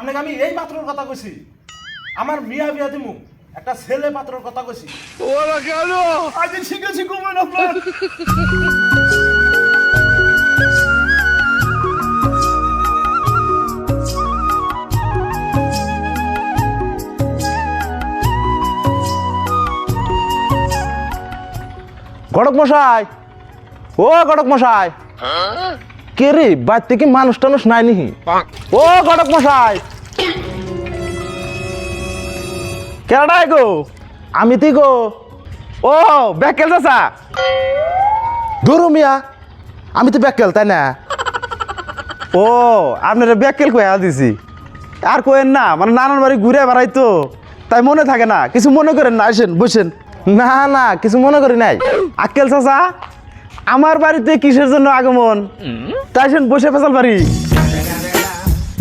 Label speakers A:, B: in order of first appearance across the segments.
A: আপনাকে আমি এই পাত্রের কথা কইছি, আমার মিয়া বিয়া দিমু, একটা ছেলে পাত্রের কথা কইছি।
B: ওরা কেন
A: আজ শিখেছি কমেন আপনার।
C: গড়ক মশাই, ও গড়ক মশাই, কে রে বাড়িতে কি মানুষ টানুষ নাই নিহি? ও গড়ক মশাই, কেডাই গো? আমি তি গো। ও ব্যাকেল চাচা, ধরু মিয়া, আমি তো ব্যাকেল তাই না? ও আপনারা ব্যাকেল কয়া দিছি। আর কোয়েন না, মানে নানান বাড়ি ঘুরে বেড়াই তো, তাই মনে থাকে না। কিছু মনে করেন না, আসেন বসেন। না না, কিছু মনে করি নাই। আক্কেল চাচা, আমার বাড়িতে কিসের জন্য আগমন? তাই আসেন বসে ফেসাল বাড়ি।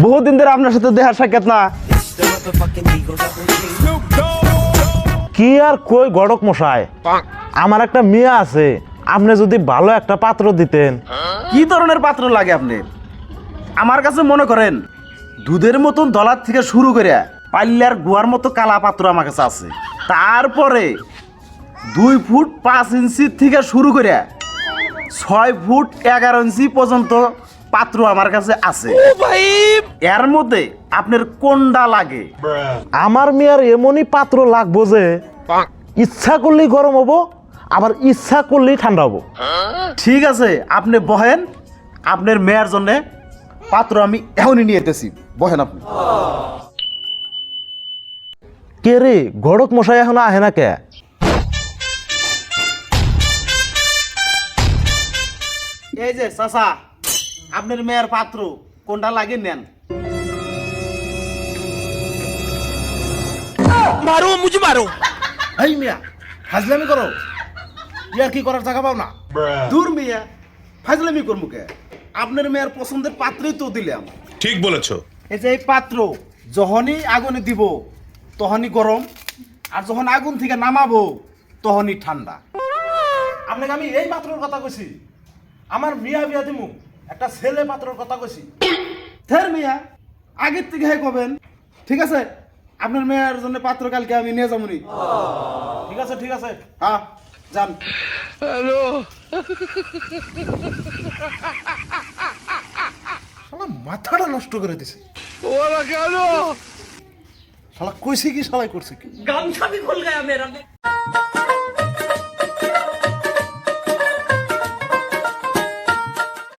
C: বহুদিন ধরে আপনার সাথে দেখার সাক্ষাৎ না। কি আর কই গড়ক মশাই, আমার একটা মেয়ে আছে, আপনি যদি ভালো একটা পাত্র দিতেন।
D: কি ধরনের পাত্র লাগে আপনি? আমার কাছে মনে করেন দুধের মতন দলার থেকে শুরু করে পাল্লার গুয়ার মতো কালা পাত্র আমার কাছে আছে। তারপরে 2 ফুট 5 ইঞ্চি থেকে শুরু করে 6 ফুট 11 ইঞ্চি পর্যন্ত পাত্র আমার কাছে আছে। এর মধ্যে আপনার কোনটা লাগে?
C: আমার মেয়ের এমনই পাত্র লাগবো যে ইচ্ছা করলেই গরম হবো, আবার ইচ্ছা করলেই ঠান্ডা হবো।
D: ঠিক আছে, আপনি বহেন, আপনার মেয়ের জন্য পাত্র আমি এখনই নিয়ে এতেছি। বহেন আপনি।
C: কে রে গড়ক মশাই এখনো আহে না কে?
D: এই যে চাচা, আপনার মেয়ের পাত্র কোনটা লাগে নেন।
B: মারো মুঝে মারো।
A: এই মিয়া ফাজলামি করো, ইয়ার কি করার জায়গা পাও না?
D: দূর মিয়া, ফাজলামি করবো কে? আপনার মেয়ের পছন্দের পাত্রই তো দিলাম।
B: ঠিক বলেছো।
D: এই যে এই পাত্র যখনই আগুনে দিব তখনই গরম, আর যখন আগুন থেকে নামাবো তখনই ঠান্ডা।
A: আপনাকে আমি এই পাত্রের কথা কইছি, আমার মিয়া বিয়া দিমু, একটা ছেলে পাত্রের কথা কইছি।
D: থের মিয়া, আগের থেকে হে কবেন। ঠিক আছে, আপনার মেয়ের জন্য পাত্র কালকে আমি নিয়ে যাবো নি।
A: ঠিক আছে ঠিক আছে।
D: হ্যাঁ, যান।
B: হ্যালো।
A: শালা মাথাটা নষ্ট করে দিছে।
B: ওরা কেন?
A: শালা কইছে কি শালাই করছে কি?
E: गामछा भी खुल गया मेरा।